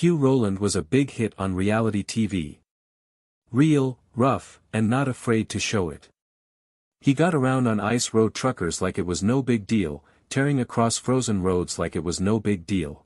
Hugh Rowland was a big hit on reality TV. Real, rough, and not afraid to show it. He got around on ice road truckers like it was no big deal, tearing across frozen roads like it was no big deal.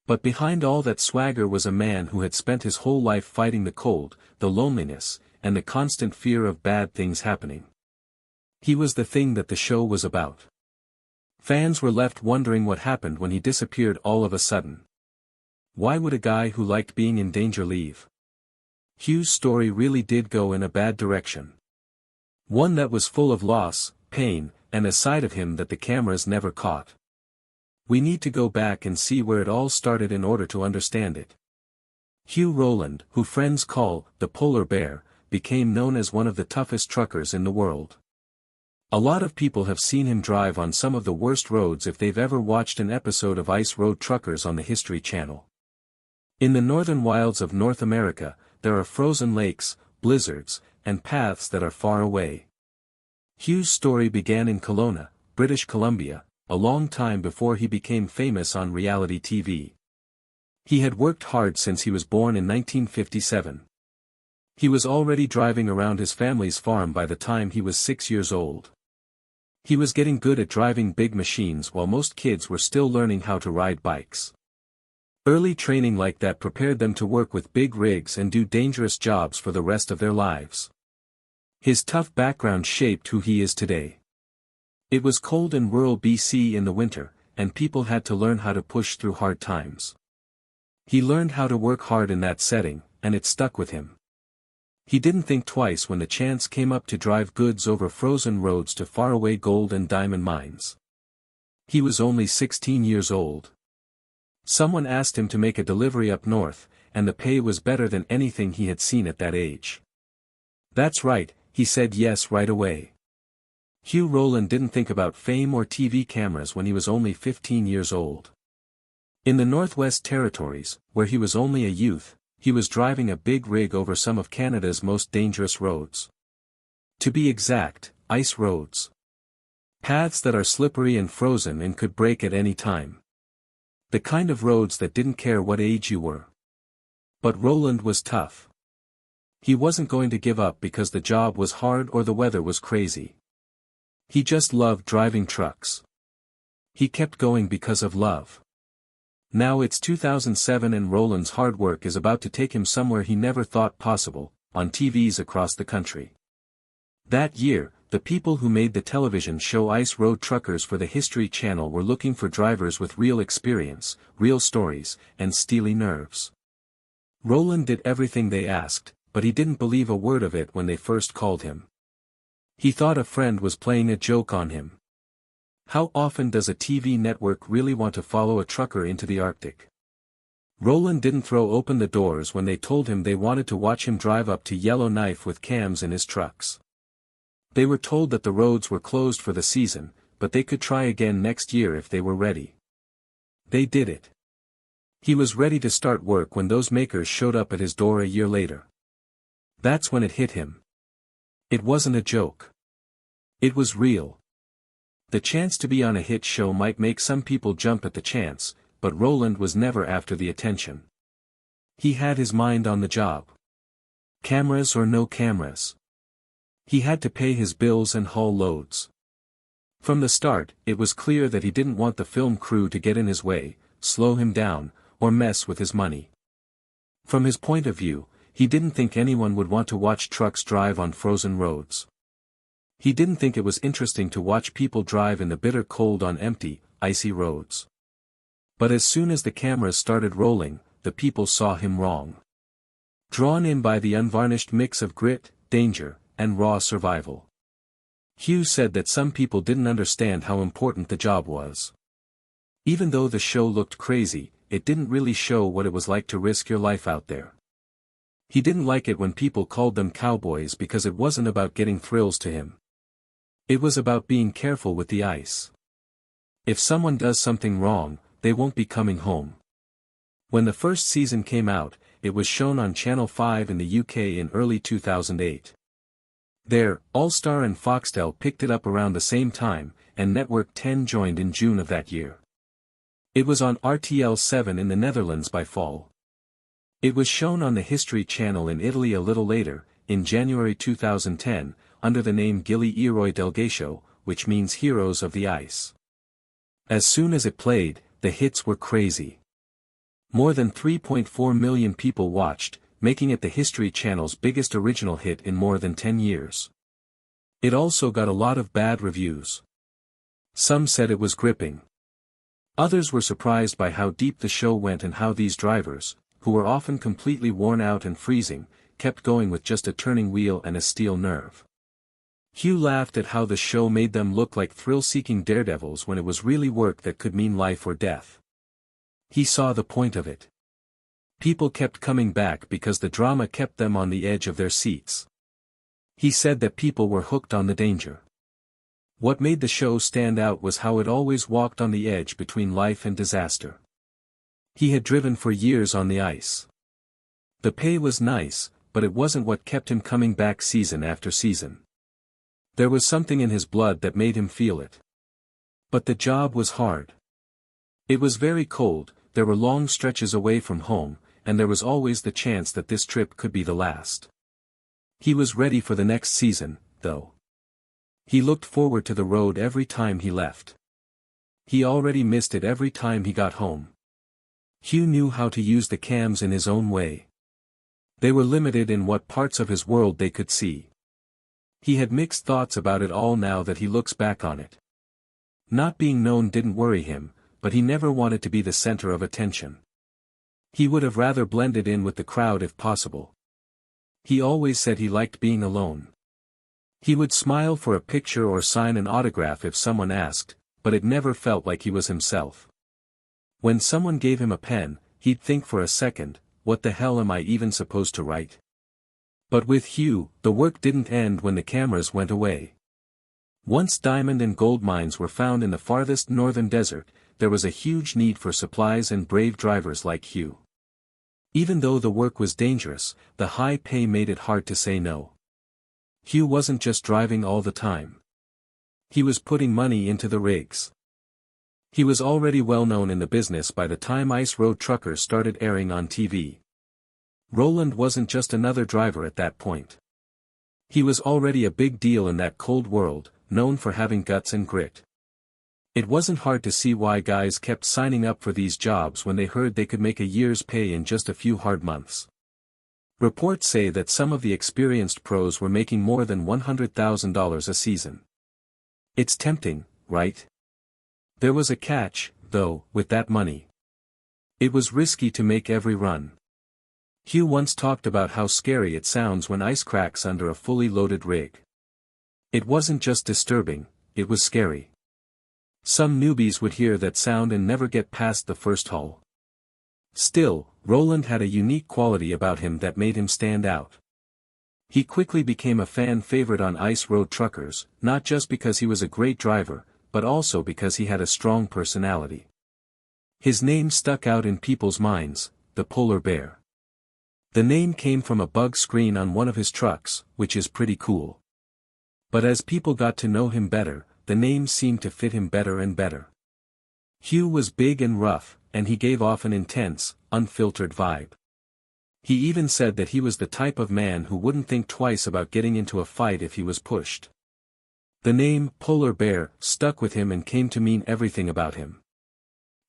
But behind all that swagger was a man who had spent his whole life fighting the cold, the loneliness, and the constant fear of bad things happening. He was the thing that the show was about. Fans were left wondering what happened when he disappeared all of a sudden. Why would a guy who liked being in danger leave? Hugh's story really did go in a bad direction. One that was full of loss, pain, and a side of him that the cameras never caught. We need to go back and see where it all started in order to understand it. Hugh Rowland, who friends call the Polar Bear, became known as one of the toughest truckers in the world. A lot of people have seen him drive on some of the worst roads if they've ever watched an episode of Ice Road Truckers on the History Channel. In the northern wilds of North America, there are frozen lakes, blizzards, and paths that are far away. Hugh's story began in Kelowna, British Columbia, a long time before he became famous on reality TV. He had worked hard since he was born in 1957. He was already driving around his family's farm by the time he was 6 years old. He was getting good at driving big machines while most kids were still learning how to ride bikes. Early training like that prepared them to work with big rigs and do dangerous jobs for the rest of their lives. His tough background shaped who he is today. It was cold in rural BC in the winter, and people had to learn how to push through hard times. He learned how to work hard in that setting, and it stuck with him. He didn't think twice when the chance came up to drive goods over frozen roads to faraway gold and diamond mines. He was only 16 years old. Someone asked him to make a delivery up north, and the pay was better than anything he had seen at that age. That's right, he said yes right away. Hugh Rowland didn't think about fame or TV cameras when he was only 15 years old. In the Northwest Territories, where he was only a youth, he was driving a big rig over some of Canada's most dangerous roads. To be exact, ice roads. Paths that are slippery and frozen and could break at any time. The kind of roads that didn't care what age you were. But Rowland was tough. He wasn't going to give up because the job was hard or the weather was crazy. He just loved driving trucks. He kept going because of love. Now it's 2007 and Rowland's hard work is about to take him somewhere he never thought possible, on TVs across the country. That year, the people who made the television show Ice Road Truckers for the History Channel were looking for drivers with real experience, real stories, and steely nerves. Rowland did everything they asked, but he didn't believe a word of it when they first called him. He thought a friend was playing a joke on him. How often does a TV network really want to follow a trucker into the Arctic? Rowland didn't throw open the doors when they told him they wanted to watch him drive up to Yellowknife with cams in his trucks. They were told that the roads were closed for the season, but they could try again next year if they were ready. They did it. He was ready to start work when those makers showed up at his door a year later. That's when it hit him. It wasn't a joke. It was real. The chance to be on a hit show might make some people jump at the chance, but Rowland was never after the attention. He had his mind on the job. Cameras or no cameras. He had to pay his bills and haul loads. From the start, it was clear that he didn't want the film crew to get in his way, slow him down, or mess with his money. From his point of view, he didn't think anyone would want to watch trucks drive on frozen roads. He didn't think it was interesting to watch people drive in the bitter cold on empty, icy roads. But as soon as the cameras started rolling, the people saw him wrong. Drawn in by the unvarnished mix of grit, danger, and raw survival. Hugh said that some people didn't understand how important the job was. Even though the show looked crazy, it didn't really show what it was like to risk your life out there. He didn't like it when people called them cowboys because it wasn't about getting thrills to him. It was about being careful with the ice. If someone does something wrong, they won't be coming home. When the first season came out, it was shown on Channel 5 in the UK in early 2008. There, All-Star and Foxtel picked it up around the same time, and Network 10 joined in June of that year. It was on RTL 7 in the Netherlands by fall. It was shown on the History Channel in Italy a little later, in January 2010, under the name Gli Eroi del Ghiaccio, which means Heroes of the Ice. As soon as it played, the hits were crazy. More than 3.4 million people watched, making it the History Channel's biggest original hit in more than 10 years. It also got a lot of bad reviews. Some said it was gripping. Others were surprised by how deep the show went and how these drivers, who were often completely worn out and freezing, kept going with just a turning wheel and a steel nerve. Hugh laughed at how the show made them look like thrill-seeking daredevils when it was really work that could mean life or death. He saw the point of it. People kept coming back because the drama kept them on the edge of their seats. He said that people were hooked on the danger. What made the show stand out was how it always walked on the edge between life and disaster. He had driven for years on the ice. The pay was nice, but it wasn't what kept him coming back season after season. There was something in his blood that made him feel it. But the job was hard. It was very cold, there were long stretches away from home, and there was always the chance that this trip could be the last. He was ready for the next season, though. He looked forward to the road every time he left. He already missed it every time he got home. Hugh knew how to use the cams in his own way. They were limited in what parts of his world they could see. He had mixed thoughts about it all now that he looks back on it. Not being known didn't worry him, but he never wanted to be the center of attention. He would have rather blended in with the crowd if possible. He always said he liked being alone. He would smile for a picture or sign an autograph if someone asked, but it never felt like he was himself. When someone gave him a pen, he'd think for a second, what the hell am I even supposed to write? But with Hugh, the work didn't end when the cameras went away. Once diamond and gold mines were found in the farthest northern desert, there was a huge need for supplies and brave drivers like Hugh. Even though the work was dangerous, the high pay made it hard to say no. Hugh wasn't just driving all the time. He was putting money into the rigs. He was already well known in the business by the time Ice Road Truckers started airing on TV. Rowland wasn't just another driver at that point. He was already a big deal in that cold world, known for having guts and grit. It wasn't hard to see why guys kept signing up for these jobs when they heard they could make a year's pay in just a few hard months. Reports say that some of the experienced pros were making more than $100,000 a season. It's tempting, right? There was a catch, though, with that money. It was risky to make every run. Hugh once talked about how scary it sounds when ice cracks under a fully loaded rig. It wasn't just disturbing, it was scary. Some newbies would hear that sound and never get past the first hull. Still, Rowland had a unique quality about him that made him stand out. He quickly became a fan favorite on Ice Road Truckers, not just because he was a great driver, but also because he had a strong personality. His name stuck out in people's minds, the Polar Bear. The name came from a bug screen on one of his trucks, which is pretty cool. But as people got to know him better, the name seemed to fit him better and better. Hugh was big and rough, and he gave off an intense, unfiltered vibe. He even said that he was the type of man who wouldn't think twice about getting into a fight if he was pushed. The name, Polar Bear, stuck with him and came to mean everything about him.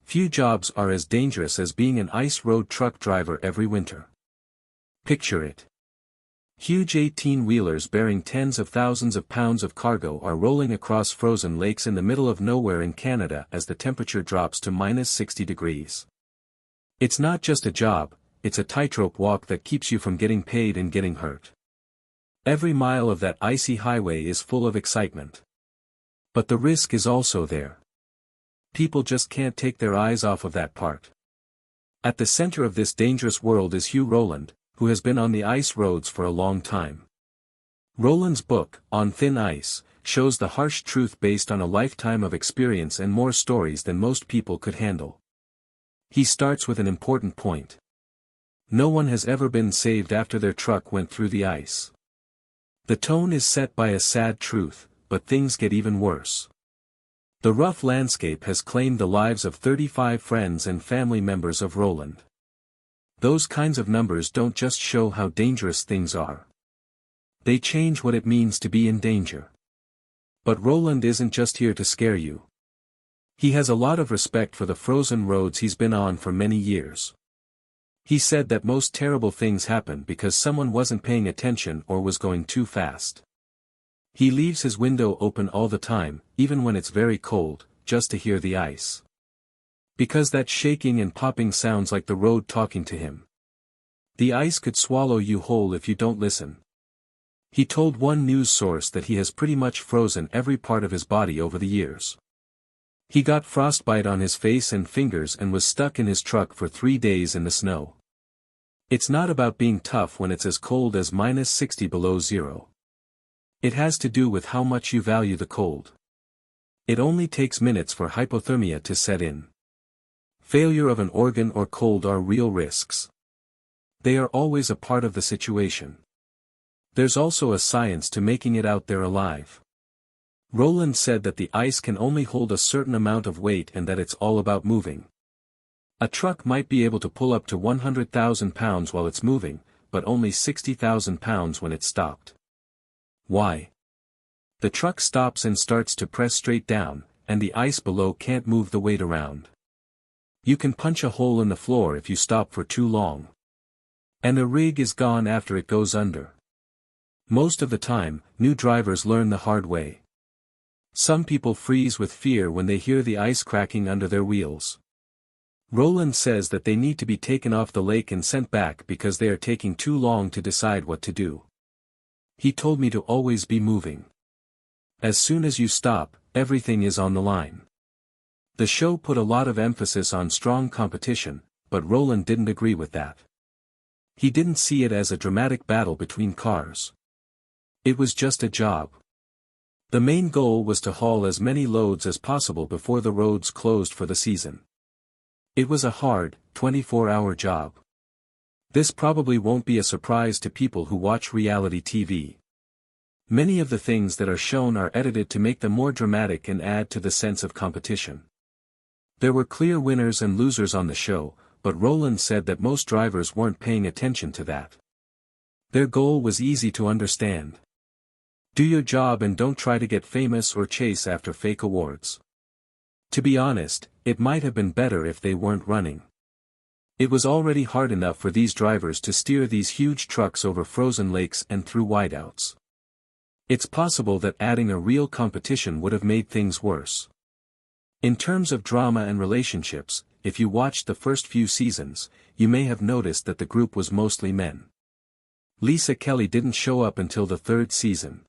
Few jobs are as dangerous as being an ice road truck driver every winter. Picture it. Huge 18-wheelers bearing tens of thousands of pounds of cargo are rolling across frozen lakes in the middle of nowhere in Canada as the temperature drops to -60 degrees. It's not just a job, it's a tightrope walk that keeps you from getting paid and getting hurt. Every mile of that icy highway is full of excitement. But the risk is also there. People just can't take their eyes off of that part. At the center of this dangerous world is Hugh Rowland, who has been on the ice roads for a long time. Rowland's book, On Thin Ice, shows the harsh truth based on a lifetime of experience and more stories than most people could handle. He starts with an important point. No one has ever been saved after their truck went through the ice. The tone is set by a sad truth, but things get even worse. The rough landscape has claimed the lives of 35 friends and family members of Rowland. Those kinds of numbers don't just show how dangerous things are. They change what it means to be in danger. But Rowland isn't just here to scare you. He has a lot of respect for the frozen roads he's been on for many years. He said that most terrible things happen because someone wasn't paying attention or was going too fast. He leaves his window open all the time, even when it's very cold, just to hear the ice. Because that shaking and popping sounds like the road talking to him. The ice could swallow you whole if you don't listen. He told one news source that he has pretty much frozen every part of his body over the years. He got frostbite on his face and fingers and was stuck in his truck for 3 days in the snow. It's not about being tough when it's as cold as -60 below zero. It has to do with how much you value the cold. It only takes minutes for hypothermia to set in. Failure of an organ or cold are real risks. They are always a part of the situation. There's also a science to making it out there alive. Rowland said that the ice can only hold a certain amount of weight and that it's all about moving. A truck might be able to pull up to 100,000 pounds while it's moving, but only 60,000 pounds when it's stopped. Why? The truck stops and starts to press straight down, and the ice below can't move the weight around. You can punch a hole in the floor if you stop for too long. And the rig is gone after it goes under. Most of the time, new drivers learn the hard way. Some people freeze with fear when they hear the ice cracking under their wheels. Rowland says that they need to be taken off the lake and sent back because they are taking too long to decide what to do. He told me to always be moving. As soon as you stop, everything is on the line. The show put a lot of emphasis on strong competition, but Rowland didn't agree with that. He didn't see it as a dramatic battle between cars. It was just a job. The main goal was to haul as many loads as possible before the roads closed for the season. It was a hard, 24-hour job. This probably won't be a surprise to people who watch reality TV. Many of the things that are shown are edited to make them more dramatic and add to the sense of competition. There were clear winners and losers on the show, but Rowland said that most drivers weren't paying attention to that. Their goal was easy to understand. Do your job and don't try to get famous or chase after fake awards. To be honest, it might have been better if they weren't running. It was already hard enough for these drivers to steer these huge trucks over frozen lakes and through whiteouts. It's possible that adding a real competition would have made things worse. In terms of drama and relationships, if you watched the first few seasons, you may have noticed that the group was mostly men. Lisa Kelly didn't show up until the 3rd season.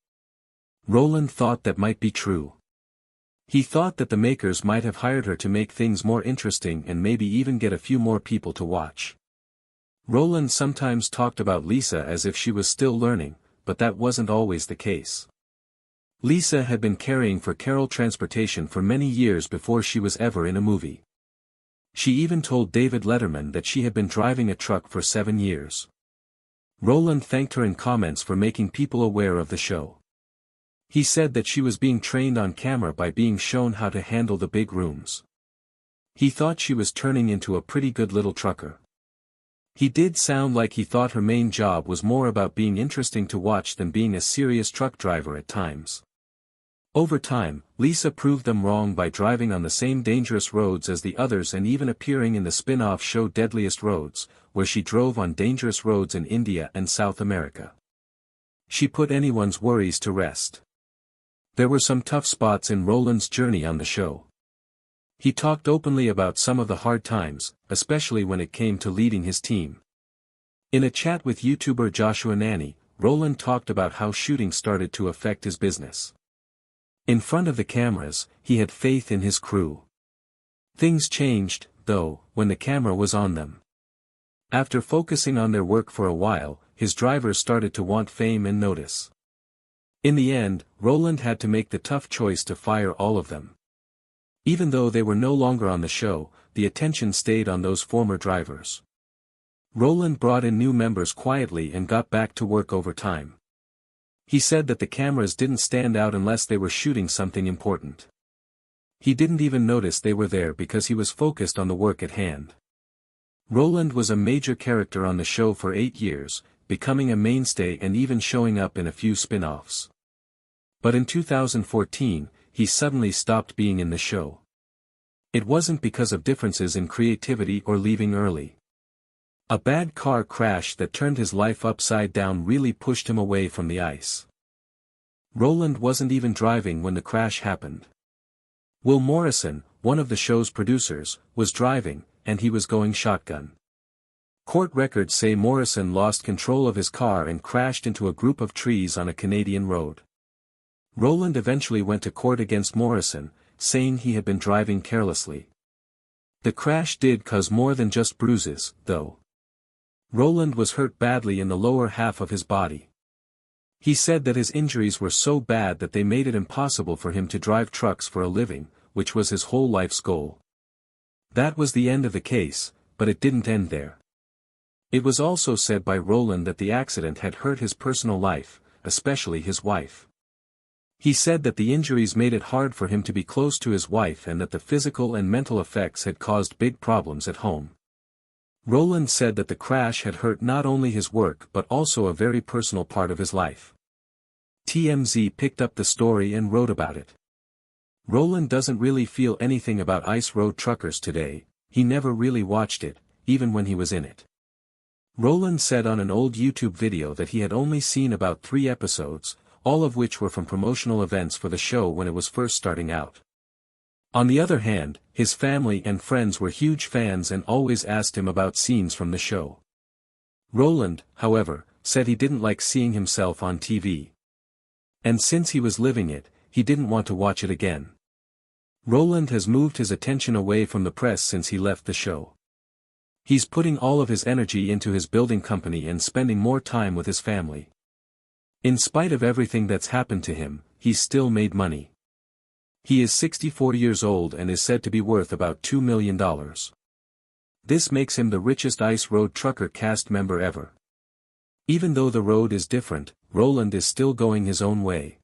Rowland thought that might be true. He thought that the makers might have hired her to make things more interesting and maybe even get a few more people to watch. Rowland sometimes talked about Lisa as if she was still learning, but that wasn't always the case. Lisa had been caring for Carol Transportation for many years before she was ever in a movie. She even told David Letterman that she had been driving a truck for 7 years. Rowland thanked her in comments for making people aware of the show. He said that she was being trained on camera by being shown how to handle the big rooms. He thought she was turning into a pretty good little trucker. He did sound like he thought her main job was more about being interesting to watch than being a serious truck driver at times. Over time, Lisa proved them wrong by driving on the same dangerous roads as the others and even appearing in the spin-off show Deadliest Roads, where she drove on dangerous roads in India and South America. She put anyone's worries to rest. There were some tough spots in Rowland's journey on the show. He talked openly about some of the hard times, especially when it came to leading his team. In a chat with YouTuber Joshua Nanny, Rowland talked about how shooting started to affect his business. In front of the cameras, he had faith in his crew. Things changed, though, when the camera was on them. After focusing on their work for a while, his drivers started to want fame and notice. In the end, Rowland had to make the tough choice to fire all of them. Even though they were no longer on the show, the attention stayed on those former drivers. Rowland brought in new members quietly and got back to work over time. He said that the cameras didn't stand out unless they were shooting something important. He didn't even notice they were there because he was focused on the work at hand. Rowland was a major character on the show for 8 years, becoming a mainstay and even showing up in a few spin-offs. But in 2014, he suddenly stopped being in the show. It wasn't because of differences in creativity or leaving early. A bad car crash that turned his life upside down really pushed him away from the ice. Rowland wasn't even driving when the crash happened. Will Morrison, one of the show's producers, was driving, and he was going shotgun. Court records say Morrison lost control of his car and crashed into a group of trees on a Canadian road. Rowland eventually went to court against Morrison, saying he had been driving carelessly. The crash did cause more than just bruises, though. Rowland was hurt badly in the lower half of his body. He said that his injuries were so bad that they made it impossible for him to drive trucks for a living, which was his whole life's goal. That was the end of the case, but it didn't end there. It was also said by Rowland that the accident had hurt his personal life, especially his wife. He said that the injuries made it hard for him to be close to his wife and that the physical and mental effects had caused big problems at home. Rowland said that the crash had hurt not only his work but also a very personal part of his life. TMZ picked up the story and wrote about it. Rowland doesn't really feel anything about Ice Road Truckers today, he never really watched it, even when he was in it. Rowland said on an old YouTube video that he had only seen about 3 episodes, all of which were from promotional events for the show when it was first starting out. On the other hand, his family and friends were huge fans and always asked him about scenes from the show. Rowland, however, said he didn't like seeing himself on TV. And since he was living it, he didn't want to watch it again. Rowland has moved his attention away from the press since he left the show. He's putting all of his energy into his building company and spending more time with his family. In spite of everything that's happened to him, he's still made money. He is 64 years old and is said to be worth about $2 million. This makes him the richest Ice Road Trucker cast member ever. Even though the road is different, Rowland is still going his own way.